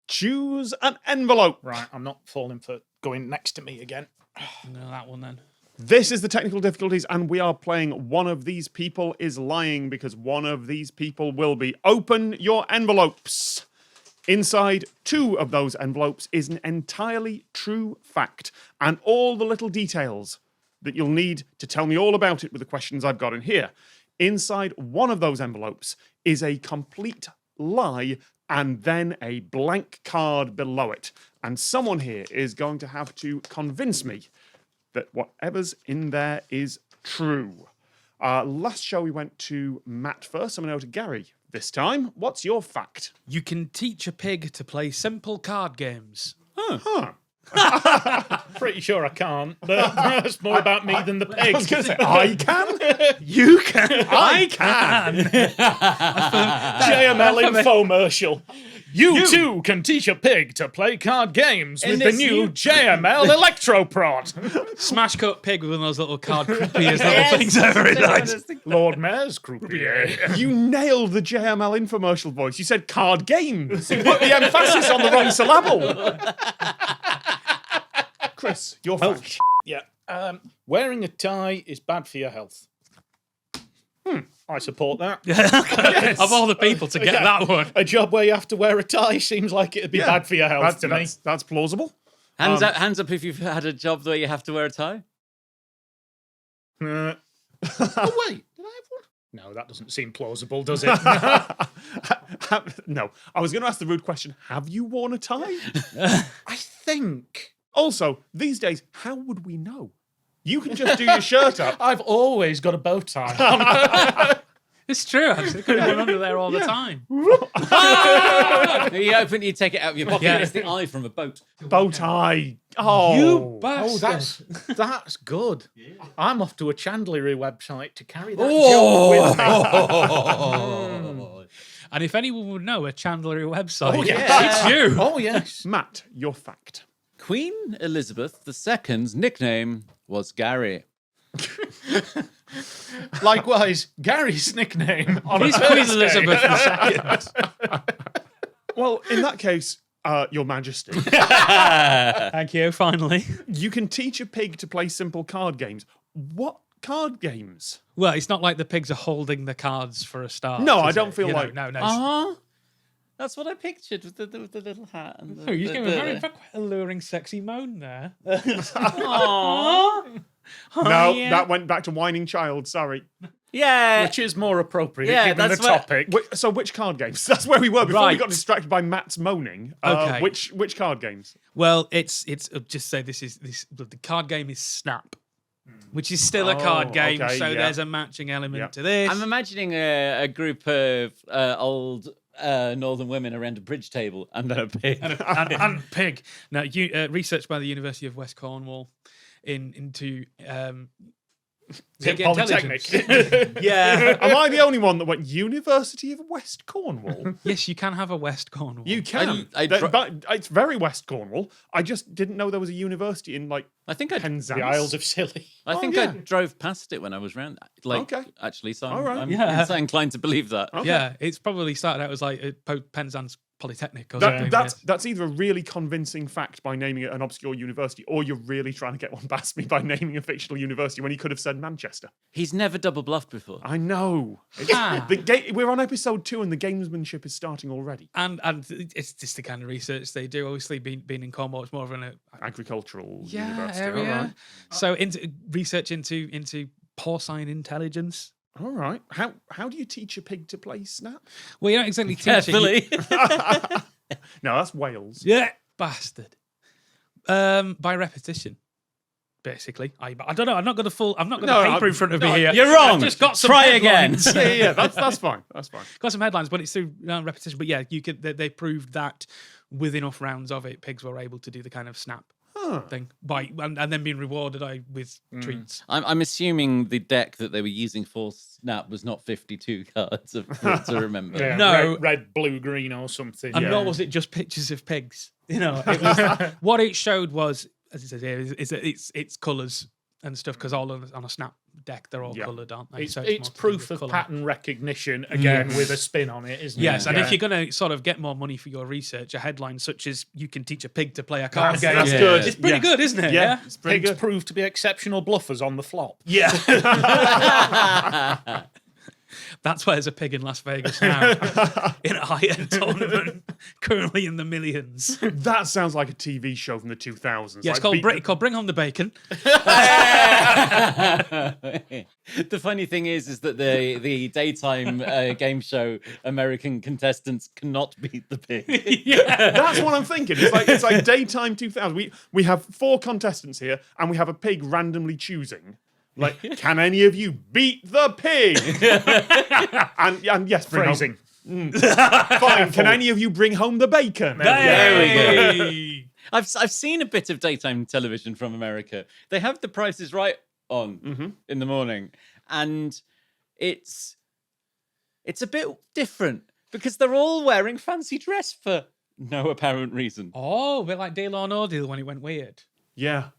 choose an envelope. Right, I'm not falling for going next to me again. No, that one then. This is the technical difficulties, and we are playing One of These People is Lying, because one of these people will be. Open your envelopes. Inside 2 of those envelopes is an entirely true fact, and all the little details that you'll need to tell me all about it with the questions I've got in here. Inside 1 of those envelopes is a complete lie, and then a blank card below it. And someone here is going to have to convince me that whatever's in there is true. Last show we went to Matt first. I'm going to go to Gary this time. What's your fact? You can teach a pig to play simple card games. Pretty sure I can't, but that's more about me than the pig. I was going to say, I can? You can. I can. JML infomercial. You too can teach a pig to play card games with the new JML Electroprod. Smash cut pig with one of those little card croupiers little things over it. Nice. Lord Mayor's croupier. You nailed the JML infomercial voice. You said card games. You put the emphasis on the wrong syllable. Chris, your fact. Yeah. Wearing a tie is bad for your health. I support that. Of all the people to get that one. A job where you have to wear a tie seems like it'd be bad for your health to me. That's plausible. Hands up if you've had a job where you have to wear a tie. Oh, wait. Did I have one? No, that doesn't seem plausible, does it? No. I was going to ask the rude question, have you worn a tie? I think. Also, these days, how would we know? You can just do your shirt up. I've always got a bow tie. It's true, actually. It could have been under there all the time. You take it out of your pocket. It's the eye from a boat. Bow tie. Oh. You bastard. That's good. I'm off to a chandlery website to carry that joke with me. And if anyone would know a chandlery website, yes. it's you. Oh, yes. Matt, your fact. Queen Elizabeth II's nickname was Gary. Likewise, Gary's nickname on He's a Queen Thursday. Elizabeth II. Well, in that case, Your Majesty, Thank you, finally. you can teach a pig to play simple card games. What card games? Well, it's not like the pigs are holding the cards for a start. No, I is don't it? feel You know, like- No. Uh-huh. That's what I pictured with the little hat. And the, Oh, you gave a very quite alluring, sexy moan there. Aww. No, that went back to whining child. Sorry. Yeah. Which is more appropriate Yeah, given the that's what- topic. So which card games? That's where we were before we Right. got distracted by Matt's moaning. Okay. Which card games? Well, it's just say the card game is Snap, which is still a card game. okay, so yeah. there's a matching element Yeah. to this. I'm imagining a group of old northern women around a bridge table and then a pig. and pig. Now, research by the University of West Cornwall into pig Polytechnic. intelligence. Yeah. Am I the only one that went University of West Cornwall? Yes, you can have a West Cornwall. You can. It's very West Cornwall. I just didn't know there was a university in I think I Penzance. The Isles of Scilly. I think yeah. I drove past it when I was round. Okay. Actually, so All right. I'm Yeah. inclined to believe that. Okay. Yeah, it's probably started out as like Penzance Polytechnic or something. That's either a really convincing fact by naming it an obscure university, or you're really trying to get one past me by naming a fictional university when he could have said Manchester. He's never double bluffed before. I know. We're on episode 2 and the gamesmanship is starting already. And it's just the kind of research they do. Obviously, being in Cornwall, it's more of an Agricultural university. area. All right. So into research into porcine intelligence. All right. How do you teach a pig to play Snap? Well, you're not exactly teaching. Carefully. No, that's Wales. Yeah, bastard. By repetition, basically. I don't know. I've not got the paper in front of me here. You're wrong. I've just got some Try again. headlines. Yeah. That's fine. That's fine. Got some headlines, but it's through repetition. But yeah, you could. They proved that with enough rounds of it, pigs were able to do the kind of Snap thing and then being rewarded with treats. I'm assuming the deck that they were using for Snap was not 52 cards to remember. Yeah, No. red, blue, green, or something. And nor was it just pictures of pigs. You know, it was, what it showed was, as it says here, is that it's colours and stuff because all on a Snap deck, they're all Yeah. coloured, aren't they? It's So more to do proof with of colour. pattern recognition, again, with a spin on it, isn't Yes, it? and Yeah. if you're going to sort of get more money for your research, a headline such as "You can teach a pig to play a card game" That's Yeah. good. it's pretty good, isn't it? Yeah, it's pretty Pigs good. prove to be exceptional bluffers on the flop. Yeah. That's why there's a pig in Las Vegas now in a high-end tournament, currently in the millions. That sounds like a TV show from the 2000s. Yeah, it's Like, called Bring Home the Bacon. The funny thing is that the daytime game show American contestants cannot beat the pig. That's what I'm thinking. It's like daytime 2000. We have 4 contestants here, and we have a pig randomly choosing. Like, can any of you beat the pig? and yes, bring Phrasing. Fine. Can any of you bring home the bacon? There we go. Hey! I've seen a bit of daytime television from America. They have The Price is Right on in the morning, and it's a bit different because they're all wearing fancy dress for no apparent reason. Oh, a bit like Deal or No Deal when it went weird. Yeah.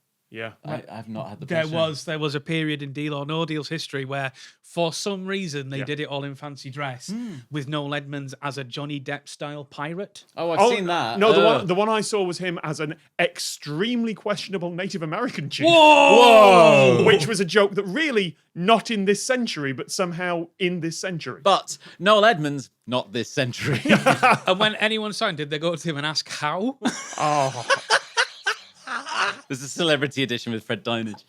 I've not had the There pleasure. was a period in Deal or No Deal's history where, for some reason, they did it all in fancy dress with Noel Edmonds as a Johnny Depp style pirate. Oh, I've seen that. No, the one I saw was him as an extremely questionable Native American chief. Whoa! Which was a joke that really not in this century, but somehow in this century. But Noel Edmonds, not this century. And when anyone signed, did they go to him and ask how? Oh, There's a celebrity edition with Fred Dinage.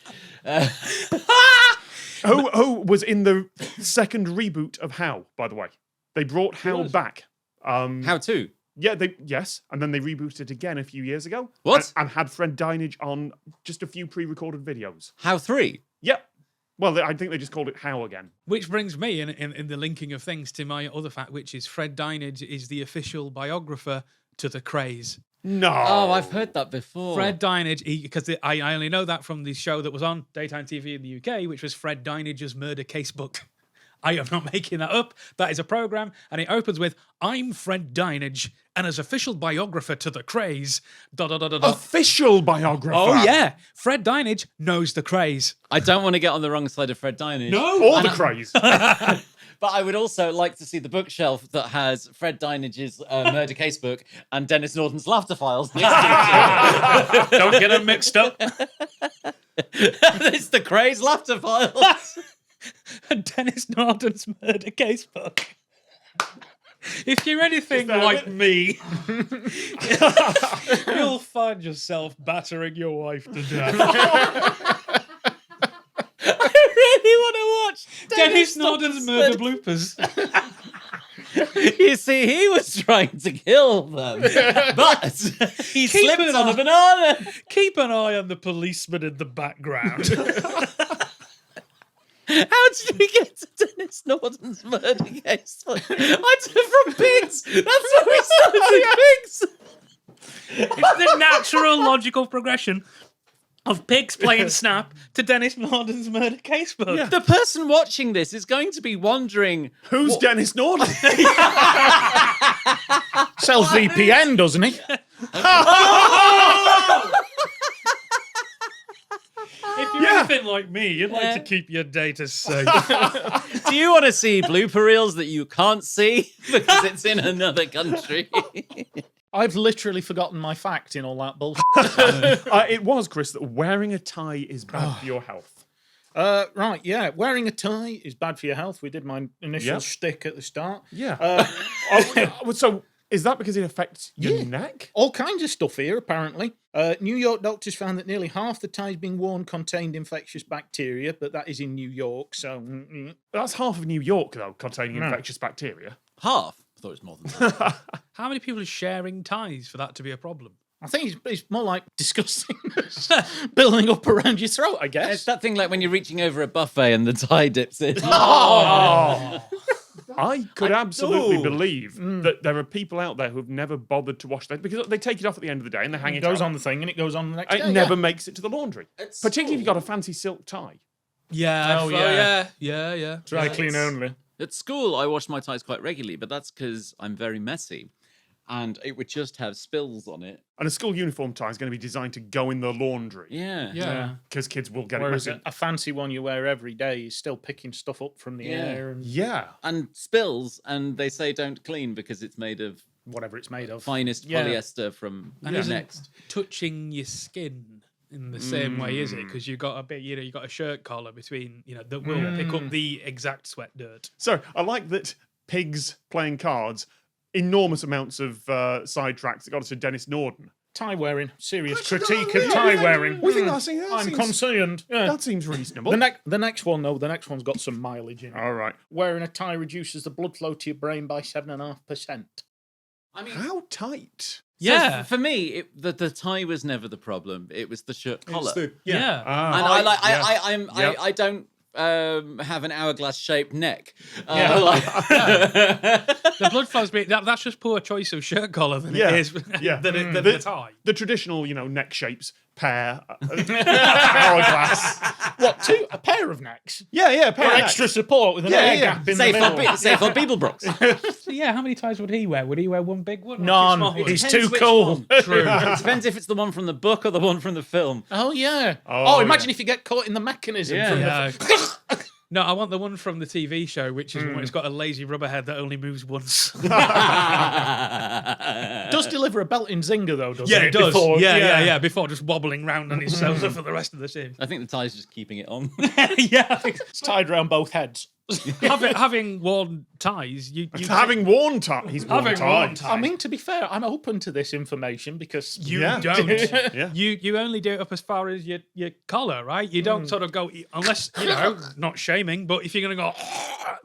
who was in the second reboot of How? By the way, they brought How back. How to? Yeah, yes, and then they rebooted it again a few years ago. What? And had Fred Dinage on just a few pre-recorded videos. How 3? Yep. Well, I think they just called it How again. Which brings me, in the linking of things, to my other fact, which is Fred Dinage is the official biographer to The Craze. No. Oh, I've heard that before. Fred Dinage, because I only know that from the show that was on daytime TV in the UK, which was Fred Dinage's Murder Casebook. I am not making that up. That is a program, and it opens with, "I'm Fred Dinage, and as official biographer to The Craze, ... Official biographer. Oh, yeah. Fred Dinage knows The Craze. I don't want to get on the wrong side of Fred Dinage. Or the craze. But I would also like to see the bookshelf that has Fred Dinage's murder casebook and Dennis Norton's laughter files next to Don't get them mixed up. it. It's the Craze laughter files. And Dennis Norton's Murder Casebook. If you're anything like me, you'll find yourself battering your wife to death. I really want to watch Dennis Norton's murder bloopers. You see, he was trying to kill them, but he Keep slipped it on a on. banana. Keep an eye on the policeman in the background. How did we get to Dennis Norton's murder case? I took from pigs. That's why we started pigs. It's the natural, logical progression of pigs playing Snap to Dennis Norton's Murder Casebook. Yeah. The person watching this is going to be wondering, Who's Dennis Norton? Sells VPN, doesn't he? If you're anything like me, you'd like to keep your data safe. do you want to see blooper reels that you can't see because it's in another country? I've literally forgotten my fact in all that bullshit. It was, Chris, that wearing a tie is bad for your health. Right, yeah. Wearing a tie is bad for your health. We did my initial Yep. shtick at the start. Yeah. So is that because it affects your neck? All kinds of stuff here, apparently. New York doctors found that nearly half the ties being worn contained infectious bacteria, but that is in New York, so... That's half of New York, though, containing infectious bacteria. Half. I thought it was more than that. How many people are sharing ties for that to be a problem? I think it's more like disgusting building up around your throat, I guess. It's that thing like when you're reaching over a buffet and the tie dips in. I could absolutely believe that there are people out there who have never bothered to wash that because they take it off at the end of the day and they hang It it goes out. on the thing and it goes on the next It day. never makes it to the laundry. Particularly if you've got a fancy silk tie. Yeah. Oh, yeah. Yeah. Dry clean only. At school, I wash my ties quite regularly, but that's because I'm very messy. and it would just have spills on it. And a school uniform tie is going to be designed to go in the laundry. Yeah. Because kids will get Whereas it messy. a fancy one you wear every day is still picking stuff up from the air and Yeah. And spills, and they say don't clean because it's made of whatever it's made of. finest polyester from And isn't next. touching your skin in the same way, is it? Because you got a bit, you got a shirt collar between, that will pick up the exact sweat dirt. So I like that pigs playing cards, enormous amounts of sidetracks that got us to Dennis Norden. Tie wearing. Serious Actually, critique no, of yeah, tie yeah, wearing. we think that I'm seems- concerned. Yeah. That seems reasonable. The next one, though, the next one's got some mileage in it. All right. Wearing a tie reduces the blood flow to your brain by 7.5%. I mean, How tight? Yeah. for me, the tie was never the problem. It was the shirt collar. Yeah. And I don't have an hourglass shaped neck. The blood flows, that's just poor choice of shirt collar than Yeah. it is Yeah. than the tie. The traditional, neck shapes, pear, hourglass. What, a pair of necks? Yeah, For pear neck. extra support with an air gap in the Safe middle. for Beeblebrox. So yeah, how many ties would he wear? Would he wear one big one? Or two None. small ones? He's Depends too which cool. one. True. It depends if it's the one from the book or the one from the film. Oh, yeah. Oh, Imagine if you get caught in the mechanism. Yeah. From Yeah. the... No, I want the one from the TV show, which is one it's got a lazy rubber head that only moves once. Does deliver a belting zinger, though, doesn't it? does. Before, Yeah. Before just wobbling round on his sofa for the rest of the series. I think the tie's just keeping it on. Yeah. It's tied around both heads. having worn ties, you Having worn ties. He's worn Having worn ties. ties. I mean, to be fair, I'm open to this information because you Yeah. don't. Yeah. You only do it up as far as your collar, right? You don't sort of go unless not shaming, but if you're gonna go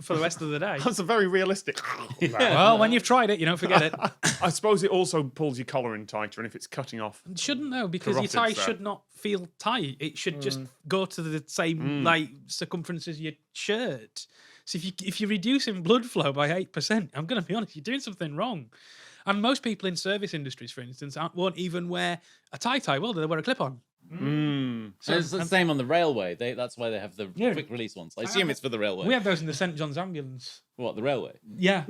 for the rest of the day. That's a very realistic. Well, when you've tried it, you don't forget it. I suppose it also pulls your collar in tighter, and if it's cutting off. It shouldn't though, because your Carotid tie there. should not feel tight. It should just go to the same like circumference as your shirt. So if you're reducing blood flow by 8%, I'm going to be honest, you're doing something wrong. And most people in service industries, for instance, won't even wear a tie, will they? They wear a clip-on. So it's the same on the railway. That's why they have the quick release ones. I assume it's for the railway. We have those in the St. John's ambulance. What, the railway? Yeah.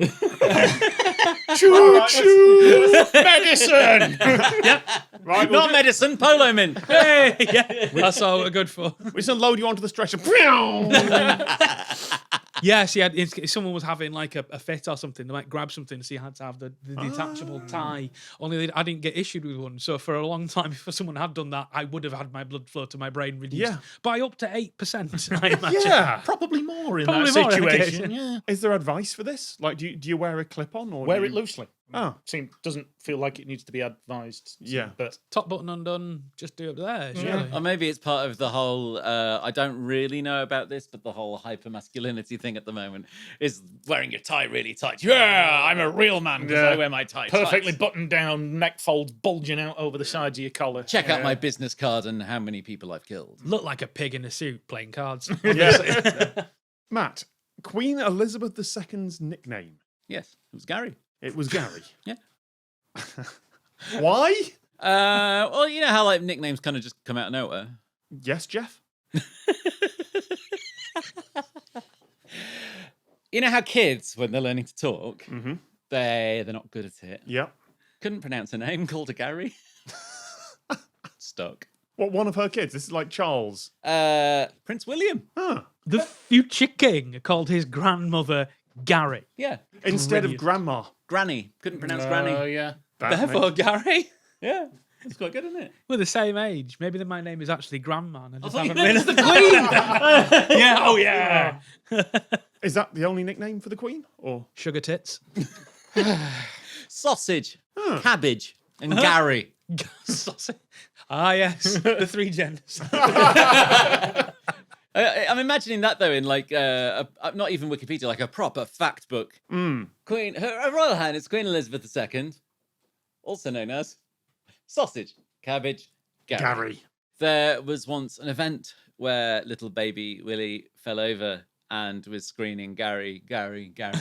Choo-choo! medicine. Right, Not medicine, polo mint. Hey, yeah. That's all we're good for. we just unload you onto the stretcher. Yes, yeah. If someone was having like a fit or something, they might grab something, so you had to have the detachable tie. Only I didn't get issued with one, so for a long time, if someone had done that, I would have had my blood flow to my brain reduced by up to 8%. I imagine. Yeah. Probably more in Probably that more, situation. okay. Yeah. Is there advice for this? Like, do you wear a clip-on or Wear do it you... loosely. Oh, Doesn't feel like it needs to be advised. Yeah. But Top button undone, just do it there, surely. Or maybe it's part of the whole, I don't really know about this, but the whole hyper-masculinity thing at the moment is wearing your tie really tight. Yeah, I'm a real man because I wear my tie perfectly tight. buttoned down, neck folds bulging out over the sides of your collar. Check out my business card and how many people I've killed. Look like a pig in a suit playing cards. yeah. Matt, Queen Elizabeth II's nickname. Yes, it was Gary. It was Gary. Yeah. Why? Well, you know how like nicknames kind of just come out of nowhere. Yes, Jeff. You know how kids, when they're learning to talk, they're not good at it. Yep. Couldn't pronounce a name, called a Gary. Stuck. What, one of her kids? This is like Charles. Prince William. Huh. The future king called his grandmother Gary. Yeah. Instead of Brilliant. grandma. Granny. Couldn't pronounce Oh, Granny. yeah. Therefore, Gary. Yeah. It's quite good, isn't it? We're the same age. Maybe my name is actually Grandma. And I just thought you haven't meant realised the Queen. Yeah, oh yeah. Is that the only nickname for the Queen? Or Sugar tits. Sausage, cabbage, and Gary. Sausage. Ah, yes. The three genders. I'm imagining that though in like not even Wikipedia, like a proper fact book. Queen, Her Royal Highness Queen Elizabeth II, also known as Sausage, Cabbage, Gary. There was once an event where little baby Willie fell over and was screaming Gary, Gary, Gary,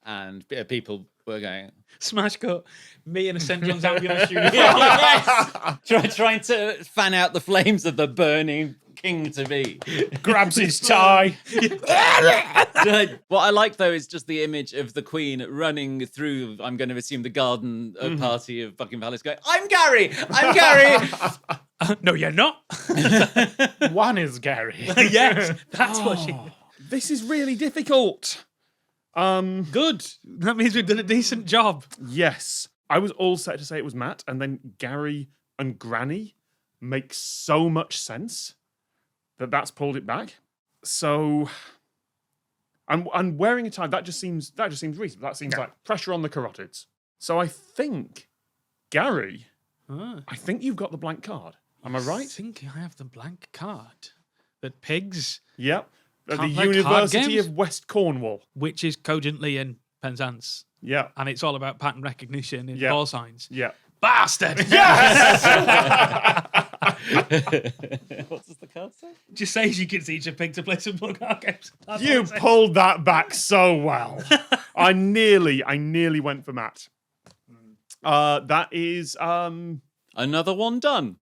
and people were going Smash cut. Me in a St. John's ambulance uniform. yes! Trying to fan out the flames of the burning king to be. Grabs his tie. What I like though is just the image of the Queen running through. I'm going to assume the garden party of Buckingham Palace, going, "I'm Gary, I'm Gary." No, you're not. One is Gary. Yes, that's what she. This is really difficult. Good. That means we've done a decent job. Yes. I was all set to say it was Matt, and then Gary and Granny makes so much sense that that's pulled it back. So, and wearing a tie, that just seems reasonable. That seems like pressure on the carotids. So I think, Gary, I think you've got the blank card. Am I right? I think I have the blank card. That pigs, Yep. At the Can't play card University games? of West Cornwall. which is cogently in Penzance, Yeah. and it's all about pattern recognition in Yeah. call signs. Yeah. Bastard! What does the card say? Just says you can teach a pig to play some card games. That's You what it says. pulled that back so well. I nearly went for Matt. That is Another one done.